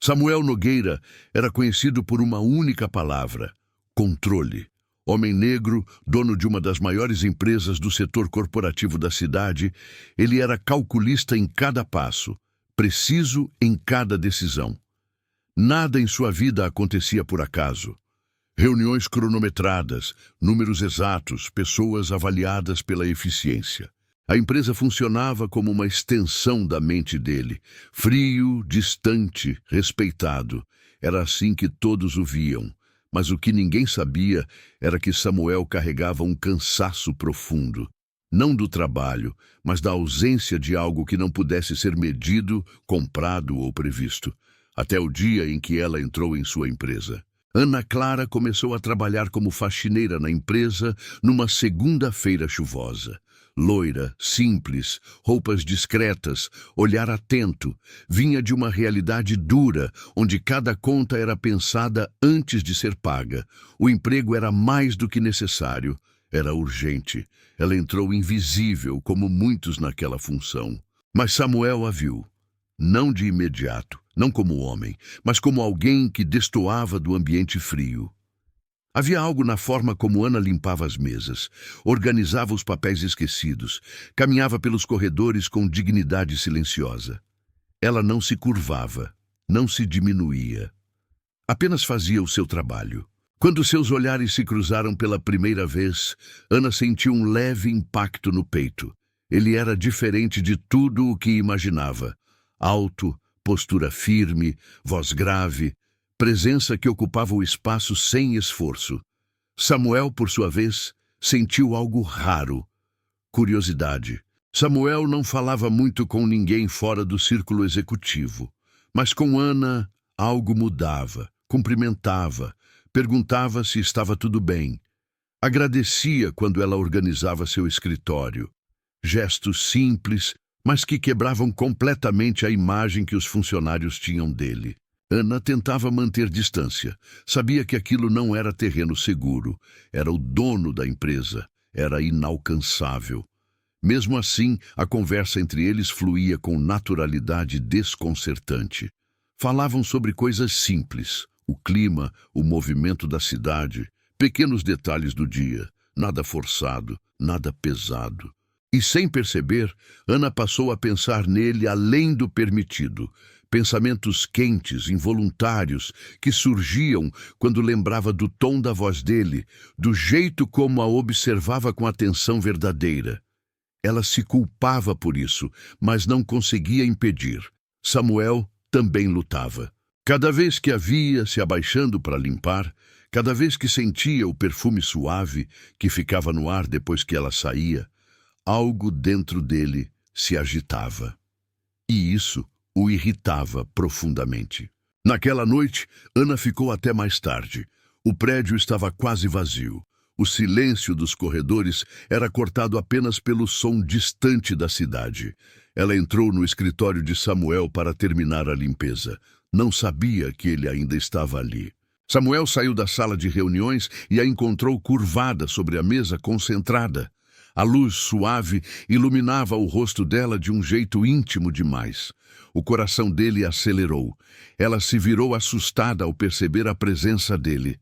Samuel Nogueira era conhecido por uma única palavra: controle. Homem negro, dono de uma das maiores empresas do setor corporativo da cidade, ele era calculista em cada passo, preciso em cada decisão. Nada em sua vida acontecia por acaso. Reuniões cronometradas, números exatos, pessoas avaliadas pela eficiência. A empresa funcionava como uma extensão da mente dele, frio, distante, respeitado. Era assim que todos o viam. Mas o que ninguém sabia era que Samuel carregava um cansaço profundo. Não do trabalho, mas da ausência de algo que não pudesse ser medido, comprado ou previsto. Até o dia em que ela entrou em sua empresa. Ana Clara começou a trabalhar como faxineira na empresa numa segunda-feira chuvosa. Loira, simples, roupas discretas, olhar atento, vinha de uma realidade dura, onde cada conta era pensada antes de ser paga. O emprego era mais do que necessário, era urgente. Ela entrou invisível, como muitos naquela função. Mas Samuel a viu. Não de imediato, não como homem, mas como alguém que destoava do ambiente frio. Havia algo na forma como Ana limpava as mesas, organizava os papéis esquecidos, caminhava pelos corredores com dignidade silenciosa. Ela não se curvava, não se diminuía. Apenas fazia o seu trabalho. Quando seus olhares se cruzaram pela primeira vez, Ana sentiu um leve impacto no peito. Ele era diferente de tudo o que imaginava. Alto, postura firme, voz grave, presença que ocupava o espaço sem esforço. Samuel, por sua vez, sentiu algo raro: curiosidade. Samuel não falava muito com ninguém fora do círculo executivo, mas com Ana algo mudava, cumprimentava, perguntava se estava tudo bem. Agradecia quando ela organizava seu escritório. Gestos simples, mas que quebravam completamente a imagem que os funcionários tinham dele. Ana tentava manter distância. Sabia que aquilo não era terreno seguro. Era o dono da empresa. Era inalcançável. Mesmo assim, a conversa entre eles fluía com naturalidade desconcertante. Falavam sobre coisas simples: o clima, o movimento da cidade, pequenos detalhes do dia. Nada forçado, nada pesado. E sem perceber, Ana passou a pensar nele além do permitido. Pensamentos quentes, involuntários, que surgiam quando lembrava do tom da voz dele, do jeito como a observava com atenção verdadeira. Ela se culpava por isso, mas não conseguia impedir. Samuel também lutava. Cada vez que a via se abaixando para limpar, cada vez que sentia o perfume suave que ficava no ar depois que ela saía, algo dentro dele se agitava. E isso o irritava profundamente. Naquela noite, Ana ficou até mais tarde. O prédio estava quase vazio. O silêncio dos corredores era cortado apenas pelo som distante da cidade. Ela entrou no escritório de Samuel para terminar a limpeza. Não sabia que ele ainda estava ali. Samuel saiu da sala de reuniões e a encontrou curvada sobre a mesa, concentrada. A luz suave iluminava o rosto dela de um jeito íntimo demais. O coração dele acelerou. Ela se virou assustada ao perceber a presença dele.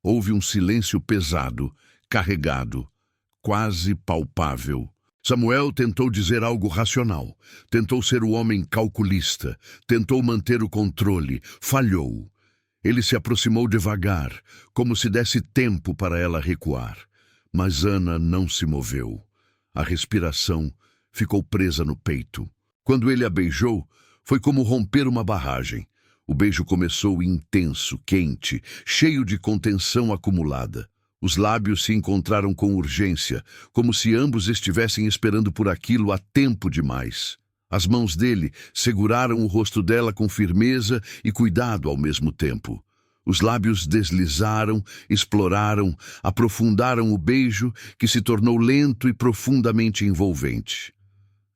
Houve um silêncio pesado, carregado, quase palpável. Samuel tentou dizer algo racional. Tentou ser o homem calculista. Tentou manter o controle. Falhou. Ele se aproximou devagar, como se desse tempo para ela recuar. Mas Ana não se moveu. A respiração ficou presa no peito. Quando ele a beijou, foi como romper uma barragem. O beijo começou intenso, quente, cheio de contenção acumulada. Os lábios se encontraram com urgência, como se ambos estivessem esperando por aquilo há tempo demais. As mãos dele seguraram o rosto dela com firmeza e cuidado ao mesmo tempo. Os lábios deslizaram, exploraram, aprofundaram o beijo, que se tornou lento e profundamente envolvente.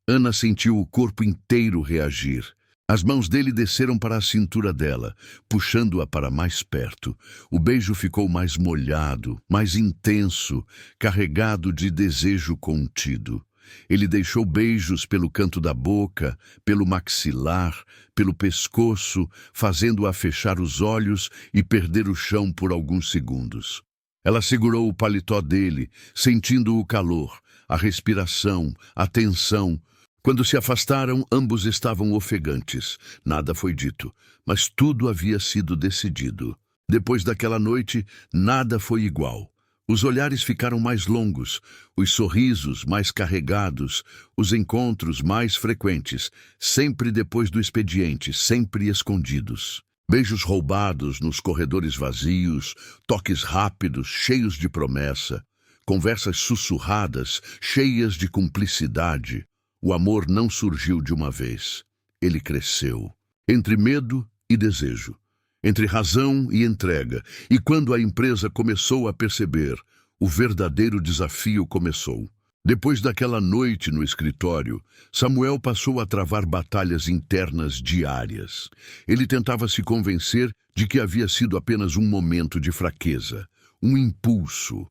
Ana sentiu o corpo inteiro reagir. As mãos dele desceram para a cintura dela, puxando-a para mais perto. O beijo ficou mais molhado, mais intenso, carregado de desejo contido. Ele deixou beijos pelo canto da boca, pelo maxilar, pelo pescoço, fazendo-a fechar os olhos e perder o chão por alguns segundos. Ela segurou o paletó dele, sentindo o calor, a respiração, a tensão. Quando se afastaram, ambos estavam ofegantes. Nada foi dito, mas tudo havia sido decidido. Depois daquela noite, nada foi igual. Os olhares ficaram mais longos, os sorrisos mais carregados, os encontros mais frequentes, sempre depois do expediente, sempre escondidos. Beijos roubados nos corredores vazios, toques rápidos, cheios de promessa, conversas sussurradas, cheias de cumplicidade. O amor não surgiu de uma vez. Ele cresceu, entre medo e desejo, entre razão e entrega. E quando a empresa começou a perceber, o verdadeiro desafio começou. Depois daquela noite no escritório, Samuel passou a travar batalhas internas diárias. Ele tentava se convencer de que havia sido apenas um momento de fraqueza, um impulso,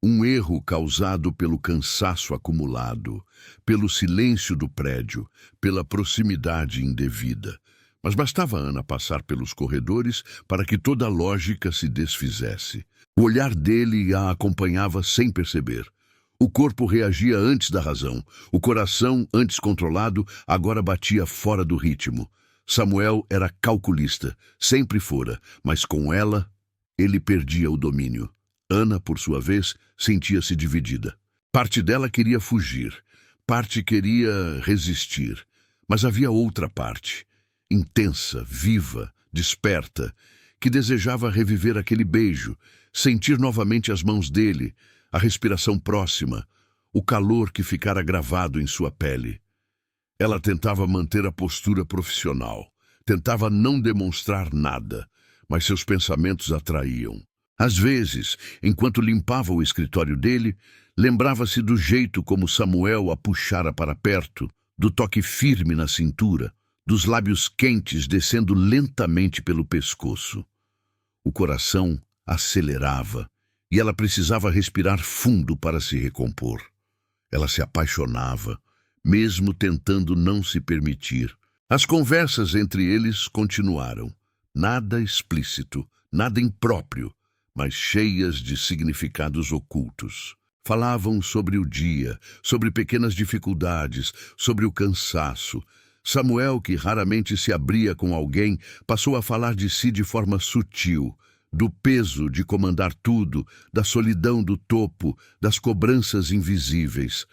um erro causado pelo cansaço acumulado, pelo silêncio do prédio, pela proximidade indevida. Mas bastava Ana passar pelos corredores para que toda a lógica se desfizesse. O olhar dele a acompanhava sem perceber. O corpo reagia antes da razão. O coração, antes controlado, agora batia fora do ritmo. Samuel era calculista, sempre fora, mas com ela, ele perdia o domínio. Ana, por sua vez, sentia-se dividida. Parte dela queria fugir, parte queria resistir, mas havia outra parte, intensa, viva, desperta, que desejava reviver aquele beijo, sentir novamente as mãos dele, a respiração próxima, o calor que ficara gravado em sua pele. Ela tentava manter a postura profissional, tentava não demonstrar nada, mas seus pensamentos atraíam. Às vezes, enquanto limpava o escritório dele, lembrava-se do jeito como Samuel a puxara para perto, do toque firme na cintura, dos lábios quentes descendo lentamente pelo pescoço. O coração acelerava e ela precisava respirar fundo para se recompor. Ela se apaixonava, mesmo tentando não se permitir. As conversas entre eles continuaram, nada explícito, nada impróprio, mas cheias de significados ocultos. Falavam sobre o dia, sobre pequenas dificuldades, sobre o cansaço. Samuel, que raramente se abria com alguém, passou a falar de si de forma sutil, do peso de comandar tudo, da solidão do topo, das cobranças invisíveis.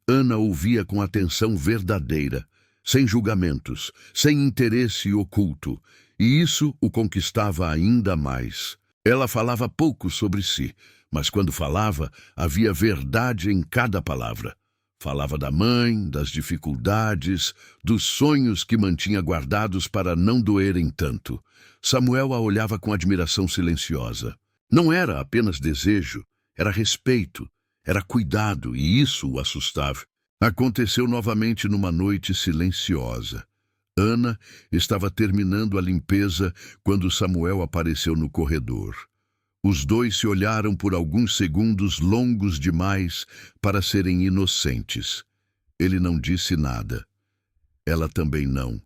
Ana ouvia com atenção verdadeira, sem julgamentos, sem interesse oculto, e isso o conquistava ainda mais. Ela falava pouco sobre si, mas quando falava, havia verdade em cada palavra. Falava da mãe, das dificuldades, dos sonhos que mantinha guardados para não doerem tanto. Samuel a olhava com admiração silenciosa. Não era apenas desejo, era respeito, era cuidado, e isso o assustava. Aconteceu novamente numa noite silenciosa. Ana estava terminando a limpeza quando Samuel apareceu no corredor. Os dois se olharam por alguns segundos longos demais para serem inocentes. Ele não disse nada. Ela também não.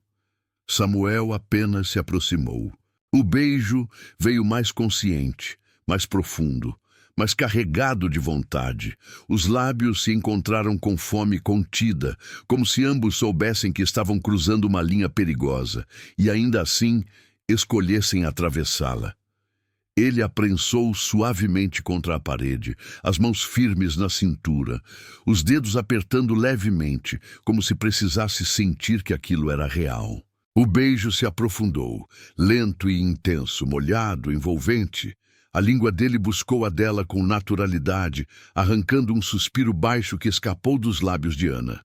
Samuel apenas se aproximou. O beijo veio mais consciente, mais profundo, mais carregado de vontade. Os lábios se encontraram com fome contida, como se ambos soubessem que estavam cruzando uma linha perigosa, e ainda assim escolhessem atravessá-la. Ele a prensou suavemente contra a parede, as mãos firmes na cintura, os dedos apertando levemente, como se precisasse sentir que aquilo era real. O beijo se aprofundou, lento e intenso, molhado, envolvente. A língua dele buscou a dela com naturalidade, arrancando um suspiro baixo que escapou dos lábios de Ana.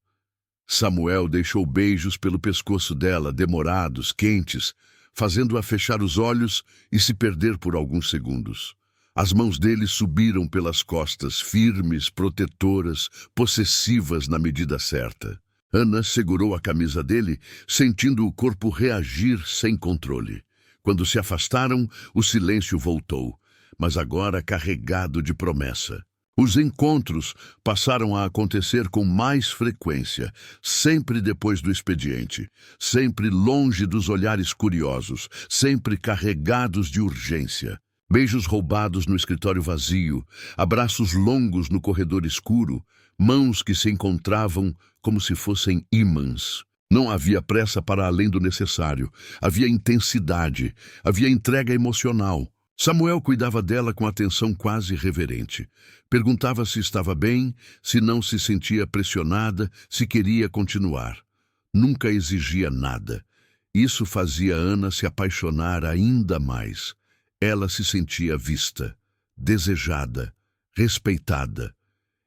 Samuel deixou beijos pelo pescoço dela, demorados, quentes, fazendo-a fechar os olhos e se perder por alguns segundos. As mãos dele subiram pelas costas, firmes, protetoras, possessivas na medida certa. Ana segurou a camisa dele, sentindo o corpo reagir sem controle. Quando se afastaram, o silêncio voltou, mas agora carregado de promessa. Os encontros passaram a acontecer com mais frequência, sempre depois do expediente, sempre longe dos olhares curiosos, sempre carregados de urgência. Beijos roubados no escritório vazio, abraços longos no corredor escuro, mãos que se encontravam como se fossem ímãs. Não havia pressa para além do necessário, havia intensidade, havia entrega emocional. Samuel cuidava dela com atenção quase reverente. Perguntava se estava bem, se não se sentia pressionada, se queria continuar. Nunca exigia nada. Isso fazia Ana se apaixonar ainda mais. Ela se sentia vista, desejada, respeitada.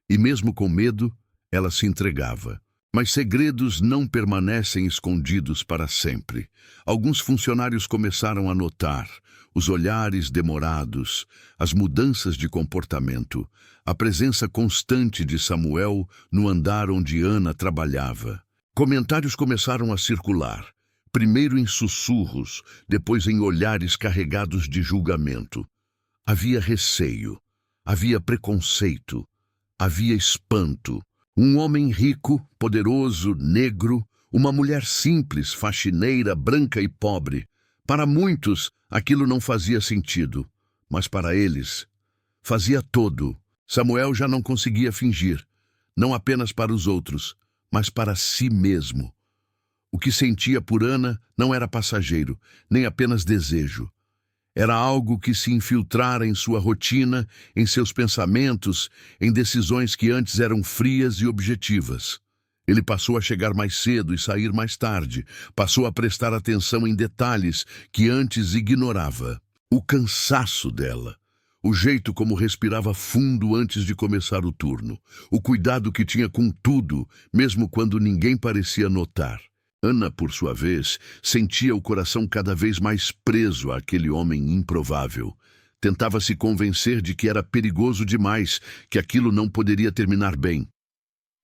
E mesmo com medo, ela se entregava. Mas segredos não permanecem escondidos para sempre. Alguns funcionários começaram a notar os olhares demorados, as mudanças de comportamento, a presença constante de Samuel no andar onde Ana trabalhava. Comentários começaram a circular, primeiro em sussurros, depois em olhares carregados de julgamento. Havia receio, havia preconceito, havia espanto. Um homem rico, poderoso, negro, uma mulher simples, faxineira, branca e pobre. Para muitos, aquilo não fazia sentido, mas para eles, fazia todo. Samuel já não conseguia fingir, não apenas para os outros, mas para si mesmo. O que sentia por Ana não era passageiro, nem apenas desejo. Era algo que se infiltrara em sua rotina, em seus pensamentos, em decisões que antes eram frias e objetivas. Ele passou a chegar mais cedo e sair mais tarde, passou a prestar atenção em detalhes que antes ignorava. O cansaço dela, o jeito como respirava fundo antes de começar o turno, o cuidado que tinha com tudo, mesmo quando ninguém parecia notar. Ana, por sua vez, sentia o coração cada vez mais preso àquele homem improvável. Tentava se convencer de que era perigoso demais, que aquilo não poderia terminar bem.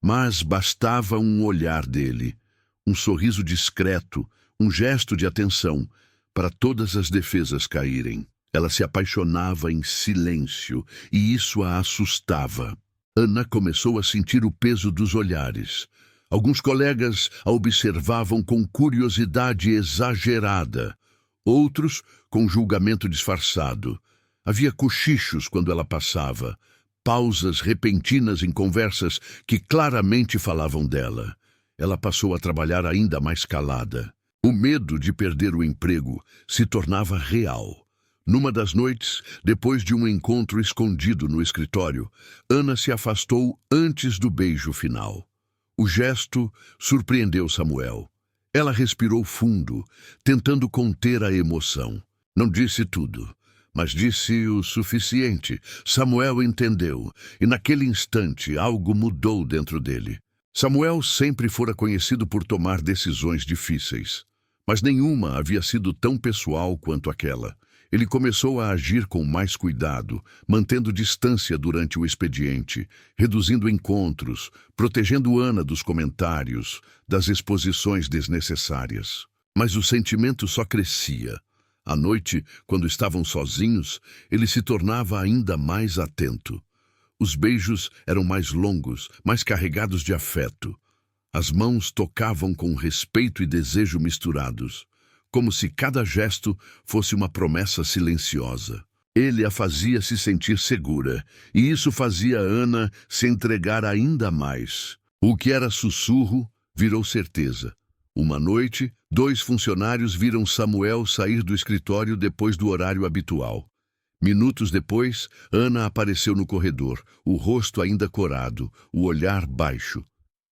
Mas bastava um olhar dele, um sorriso discreto, um gesto de atenção, para todas as defesas caírem. Ela se apaixonava em silêncio, e isso a assustava. Ana começou a sentir o peso dos olhares. Alguns colegas a observavam com curiosidade exagerada, outros com julgamento disfarçado. Havia cochichos quando ela passava, pausas repentinas em conversas que claramente falavam dela. Ela passou a trabalhar ainda mais calada. O medo de perder o emprego se tornava real. Numa das noites, depois de um encontro escondido no escritório, Ana se afastou antes do beijo final. O gesto surpreendeu Samuel. Ela respirou fundo, tentando conter a emoção. Não disse tudo, mas disse o suficiente. Samuel entendeu, e naquele instante algo mudou dentro dele. Samuel sempre fora conhecido por tomar decisões difíceis, mas nenhuma havia sido tão pessoal quanto aquela. Ele começou a agir com mais cuidado, mantendo distância durante o expediente, reduzindo encontros, protegendo Ana dos comentários, das exposições desnecessárias. Mas o sentimento só crescia. À noite, quando estavam sozinhos, ele se tornava ainda mais atento. Os beijos eram mais longos, mais carregados de afeto. As mãos tocavam com respeito e desejo misturados, como se cada gesto fosse uma promessa silenciosa. Ele a fazia se sentir segura, e isso fazia Ana se entregar ainda mais. O que era sussurro virou certeza. Uma noite, 2 funcionários viram Samuel sair do escritório depois do horário habitual. Minutos depois, Ana apareceu no corredor, o rosto ainda corado, o olhar baixo.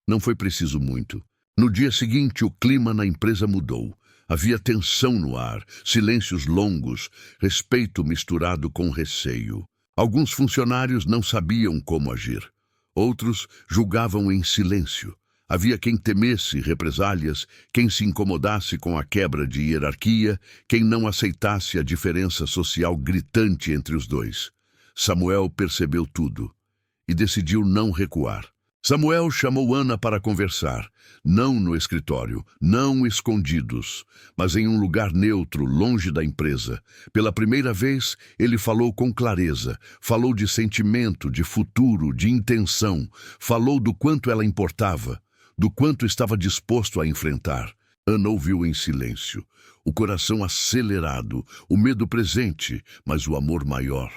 Não foi preciso muito. No dia seguinte, o clima na empresa mudou. Havia tensão no ar, silêncios longos, respeito misturado com receio. Alguns funcionários não sabiam como agir. Outros julgavam em silêncio. Havia quem temesse represálias, quem se incomodasse com a quebra de hierarquia, quem não aceitasse a diferença social gritante entre os dois. Samuel percebeu tudo e decidiu não recuar. Samuel chamou Ana para conversar, não no escritório, não escondidos, mas em um lugar neutro, longe da empresa. Pela primeira vez, ele falou com clareza, falou de sentimento, de futuro, de intenção, falou do quanto ela importava, do quanto estava disposto a enfrentar. Ana ouviu em silêncio, o coração acelerado, o medo presente, mas o amor maior.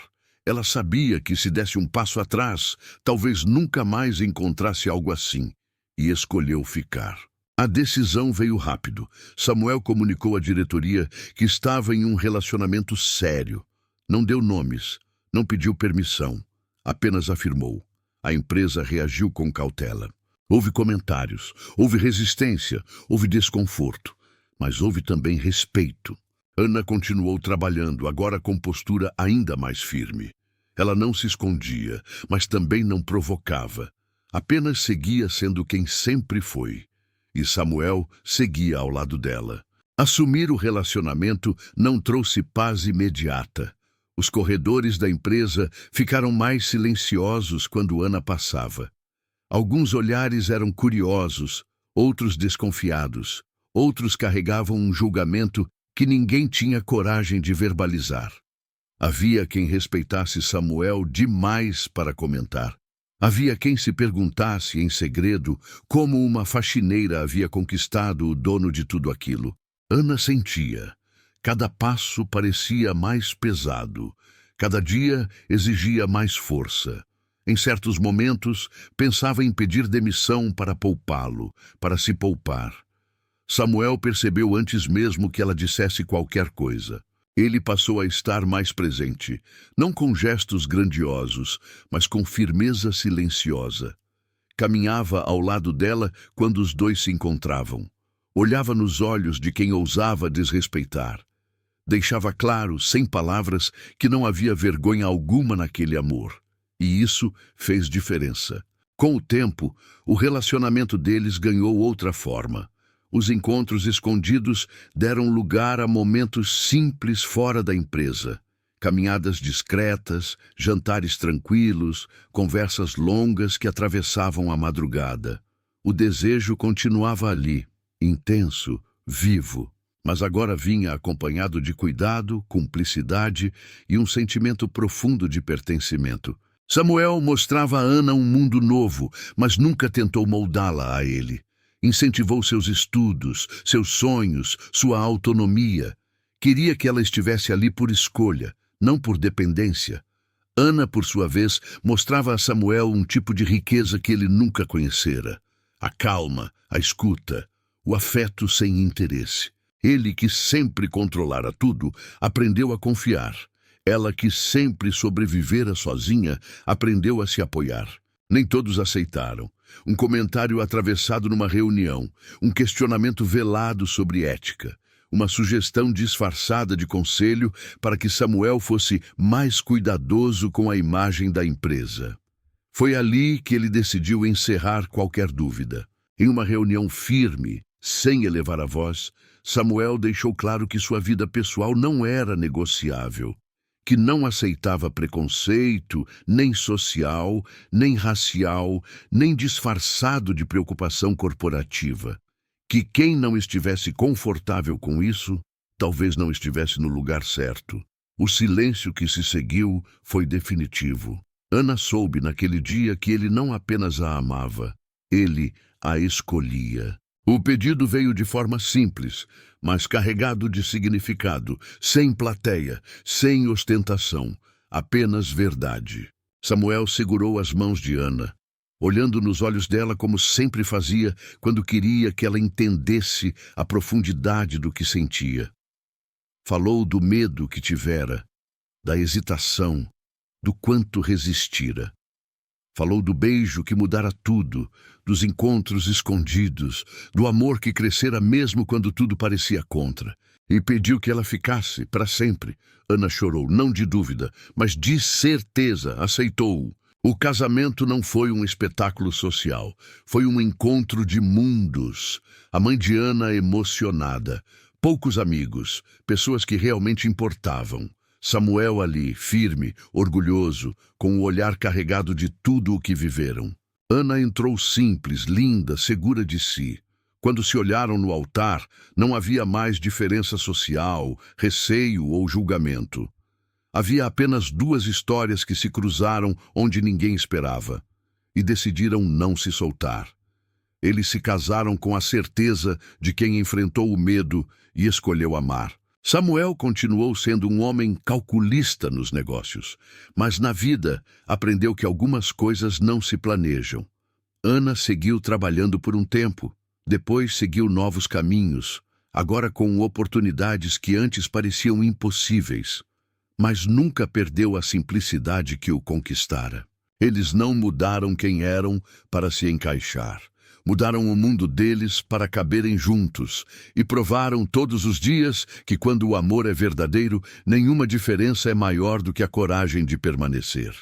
Ela sabia que se desse um passo atrás, talvez nunca mais encontrasse algo assim, e escolheu ficar. A decisão veio rápido. Samuel comunicou à diretoria que estava em um relacionamento sério. Não deu nomes, não pediu permissão, apenas afirmou. A empresa reagiu com cautela. Houve comentários, houve resistência, houve desconforto, mas houve também respeito. Ana continuou trabalhando, agora com postura ainda mais firme. Ela não se escondia, mas também não provocava. Apenas seguia sendo quem sempre foi. E Samuel seguia ao lado dela. Assumir o relacionamento não trouxe paz imediata. Os corredores da empresa ficaram mais silenciosos quando Ana passava. Alguns olhares eram curiosos, outros desconfiados, outros carregavam um julgamento que ninguém tinha coragem de verbalizar. Havia quem respeitasse Samuel demais para comentar. Havia quem se perguntasse em segredo como uma faxineira havia conquistado o dono de tudo aquilo. Ana sentia. Cada passo parecia mais pesado. Cada dia exigia mais força. Em certos momentos, pensava em pedir demissão para poupá-lo, para se poupar. Samuel percebeu antes mesmo que ela dissesse qualquer coisa. Ele passou a estar mais presente, não com gestos grandiosos, mas com firmeza silenciosa. Caminhava ao lado dela quando os dois se encontravam. Olhava nos olhos de quem ousava desrespeitar. Deixava claro, sem palavras, que não havia vergonha alguma naquele amor. E isso fez diferença. Com o tempo, o relacionamento deles ganhou outra forma. Os encontros escondidos deram lugar a momentos simples fora da empresa. Caminhadas discretas, jantares tranquilos, conversas longas que atravessavam a madrugada. O desejo continuava ali, intenso, vivo, mas agora vinha acompanhado de cuidado, cumplicidade e um sentimento profundo de pertencimento. Samuel mostrava a Ana um mundo novo, mas nunca tentou moldá-la a ele. Incentivou seus estudos, seus sonhos, sua autonomia. Queria que ela estivesse ali por escolha, não por dependência. Ana, por sua vez, mostrava a Samuel um tipo de riqueza que ele nunca conhecera. A calma, a escuta, o afeto sem interesse. Ele, que sempre controlara tudo, aprendeu a confiar. Ela, que sempre sobrevivera sozinha, aprendeu a se apoiar. Nem todos aceitaram. Um comentário atravessado numa reunião, um questionamento velado sobre ética, uma sugestão disfarçada de conselho para que Samuel fosse mais cuidadoso com a imagem da empresa. Foi ali que ele decidiu encerrar qualquer dúvida. Em uma reunião firme, sem elevar a voz, Samuel deixou claro que sua vida pessoal não era negociável, que não aceitava preconceito, nem social, nem racial, nem disfarçado de preocupação corporativa. Que quem não estivesse confortável com isso, talvez não estivesse no lugar certo. O silêncio que se seguiu foi definitivo. Ana soube naquele dia que ele não apenas a amava, ele a escolhia. O pedido veio de forma simples, mas carregado de significado, sem plateia, sem ostentação, apenas verdade. Samuel segurou as mãos de Ana, olhando nos olhos dela como sempre fazia quando queria que ela entendesse a profundidade do que sentia. Falou do medo que tivera, da hesitação, do quanto resistira. Falou do beijo que mudara tudo, dos encontros escondidos, do amor que crescera mesmo quando tudo parecia contra. E pediu que ela ficasse para sempre. Ana chorou, não de dúvida, mas de certeza aceitou-o. O casamento não foi um espetáculo social, foi um encontro de mundos. A mãe de Ana emocionada, poucos amigos, pessoas que realmente importavam. Samuel ali, firme, orgulhoso, com o olhar carregado de tudo o que viveram. Ana entrou simples, linda, segura de si. Quando se olharam no altar, não havia mais diferença social, receio ou julgamento. Havia apenas duas histórias que se cruzaram onde ninguém esperava, e decidiram não se soltar. Eles se casaram com a certeza de quem enfrentou o medo e escolheu amar. Samuel continuou sendo um homem calculista nos negócios, mas na vida aprendeu que algumas coisas não se planejam. Ana seguiu trabalhando por um tempo, depois seguiu novos caminhos, agora com oportunidades que antes pareciam impossíveis, mas nunca perdeu a simplicidade que o conquistara. Eles não mudaram quem eram para se encaixar. Mudaram o mundo deles para caberem juntos e provaram todos os dias que quando o amor é verdadeiro, nenhuma diferença é maior do que a coragem de permanecer.